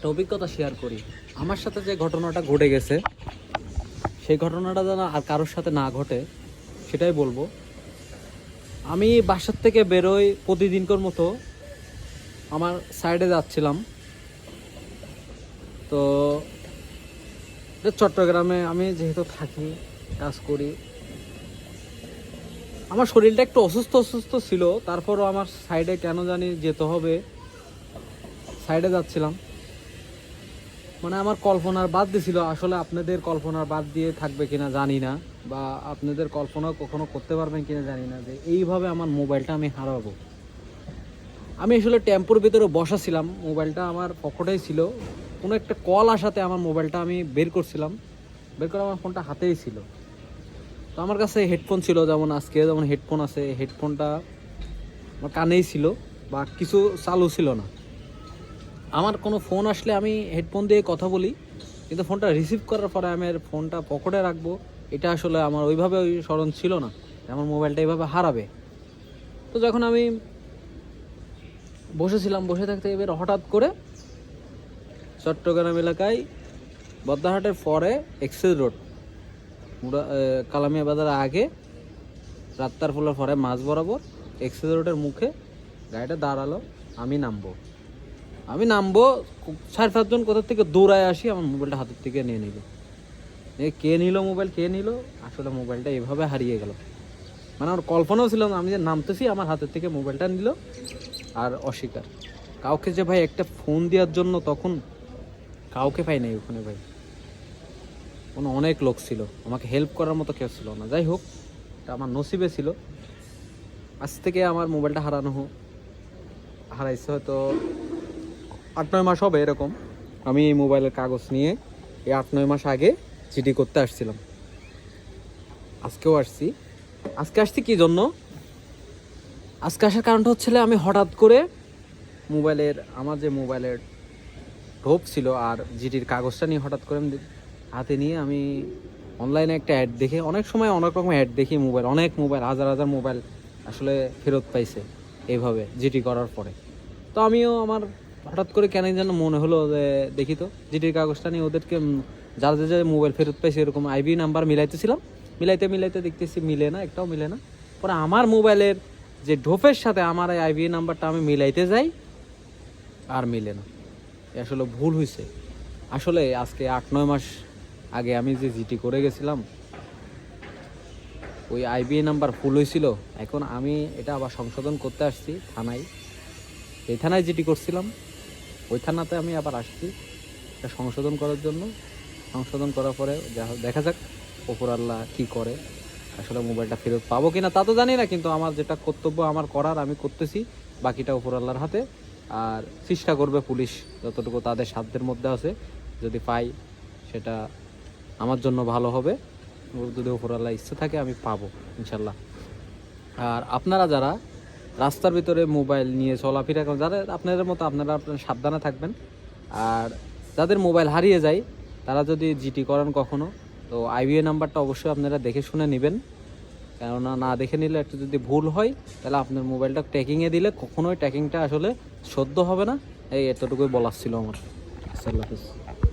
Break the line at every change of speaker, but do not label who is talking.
একটা অভিজ্ঞতা শেয়ার করি। আমার সাথে যে ঘটনাটা ঘটে গেছে সেই ঘটনাটা যেন আর কারোর সাথে না ঘটে সেটাই বলবো। আমি বাসার থেকে বেরোই প্রতিদিনকার মতো, আমার সাইডে যাচ্ছিলাম। তো চট্টগ্রামে আমি যেহেতু থাকি, কাজ করি, আমার শরীরটা একটু অসুস্থ অসুস্থ ছিল, তারপরও আমার সাইডে কেন জানি যেতে হবে, সাইডে যাচ্ছিলাম। মানে আমার কল্পনার বাদ দিয়েছিল, আসলে আপনাদের কল্পনার বাদ দিয়ে থাকবে কিনা জানি না, বা আপনাদের কল্পনাও কখনো করতে পারবেন কিনা জানি না যে এইভাবে আমার মোবাইলটা আমি হারাবো। আমি আসলে টেম্পোর ভিতরে বসা ছিলাম, মোবাইলটা আমার পকেটেই ছিল। কোনো একটা কল আসাতে আমার মোবাইলটা আমি বের করছিলাম, বের করে আমার ফোনটা হাতেই ছিল। তো আমার কাছে হেডফোন ছিল, যেমন আজকে যেমন হেডফোন আছে, হেডফোনটা আমার কানেই ছিল, বা কিছু চালু ছিল না। আমার কোনো ফোন আসলে আমি হেডফোন দিয়ে কথা বলি, কিন্তু ফোনটা রিসিভ করার পরে আমি ফোনটা পকেটে রাখবো, এটা আসলে আমার ওইভাবে স্মরণ ছিল না আমার মোবাইলটা এইভাবে হারাবে। তো যখন আমি বসেছিলাম, বসে থাকতে এবার হঠাৎ করে চট্টগ্রাম এলাকায় বদ্দারহাটের পরে এক্সেস রোড, কালামিয়া বাজার আগে রাত্তার ফুলের পরে মাঝ বরাবর এক্সেস রোডের মুখে গাড়িটা দাঁড়ালো। আমি নামবো 4-5 জন কোথা থেকে দৌড়ায় আসি, আমার মোবাইলটা হাতের থেকে নিয়ে নিল। কে নিল মোবাইল, কে নিল, আসলে মোবাইলটা এভাবে হারিয়ে গেল। মানে আমার কল্পনাও ছিল না, আমি যে নামতেছি আমার হাতের থেকে মোবাইলটা নিল। আর অস্বীকার, কাউকে যে ভাই একটা ফোন দেওয়ার জন্য তখন কাউকে পাই নাই ওখানে ভাই। অনেক লোক ছিল, আমাকে হেল্প করার মতো কেউ ছিল না। যাই হোক, এটা আমার নসিবে ছিল। আজ থেকে আমার মোবাইলটা হারাইছে হয়তো 8-9 মাস হবে এরকম। আমি এই মোবাইলের কাগজ নিয়ে এই 8-9 মাস আগে জিডি করতে আসছিলাম। আজকেও আসছি। আজকে আসছি কি জন্য? আজকে আসার কারণটা হচ্ছে আমি হঠাৎ করে আমার যে মোবাইলের ঢোপ ছিল আর জিডির কাগজটা নিয়ে হঠাৎ করে হাতে নিয়ে আমি অনলাইনে একটা অ্যাড দেখে, অনেক সময় অনেক রকম অ্যাড দেখি, অনেক মোবাইল, হাজার হাজার মোবাইল আসলে ফেরত পাইছে এইভাবে জিডি করার পরে। তো আমিও আমার হঠাৎ করে কেন যেন মনে হলো যে দেখি তো জিডির কাগজটা নিয়ে ওদেরকে, যাদের যে মোবাইল ফেরত পাইছে এরকম আইবি নাম্বার মিলাইতেছিলাম। মিলাইতে দেখতেছি মিলে না, একটাও মিলে না। পরে আমার মোবাইলের যে ঢোপের সাথে আমার এই আইবি নাম্বারটা আমি মিলাইতে যাই, আর মিলে না। আসলে ভুল হয়েছে। আসলে আজকে 8-9 মাস আগে আমি যে জিটি করে গেছিলাম, ওই আইবি নাম্বার ভুল হয়েছিল। এখন আমি এটা আবার সংশোধন করতে আসছি থানায়। এই থানায় জিটি করছিলাম, ওই থানাতে আমি আবার আসছি এটা সংশোধন করার জন্য। সংশোধন করার পরে দেখা যাক ওপর আল্লাহ কী করে। আসলে মোবাইলটা ফেরত পাবো কিনা তা তো জানি না, কিন্তু আমার যেটা কর্তব্য আমার করার আমি করতেছি, বাকিটা ওপর আল্লাহর হাতে। আর চেষ্টা করবে পুলিশ যতটুকু তাদের সাধ্যের মধ্যে আছে, যদি পাই সেটা আমার জন্য ভালো হবে। যদি ওপর আল্লাহ ইচ্ছে থাকে আমি পাবো ইনশাল্লাহ। আর আপনারা যারা রাস্তার ভিতরে মোবাইল নিয়ে চলাফেরা করেন, আপনারা সাবধানে থাকবেন। আর যাদের মোবাইল হারিয়ে যায় তারা যদি জিটি করেন কখনো, তো আইবিএ নাম্বারটা অবশ্যই আপনারা দেখে শুনে নেবেন। কেননা না দেখে নিলে একটু যদি ভুল হয় তাহলে আপনার মোবাইলটা ট্র্যাকিংয়ে দিলে কখনোই ট্র্যাকিংটা আসলে সদ্য হবে না। এতটুকুই বলার ছিল আমার। আল্লাহ হাফেজ।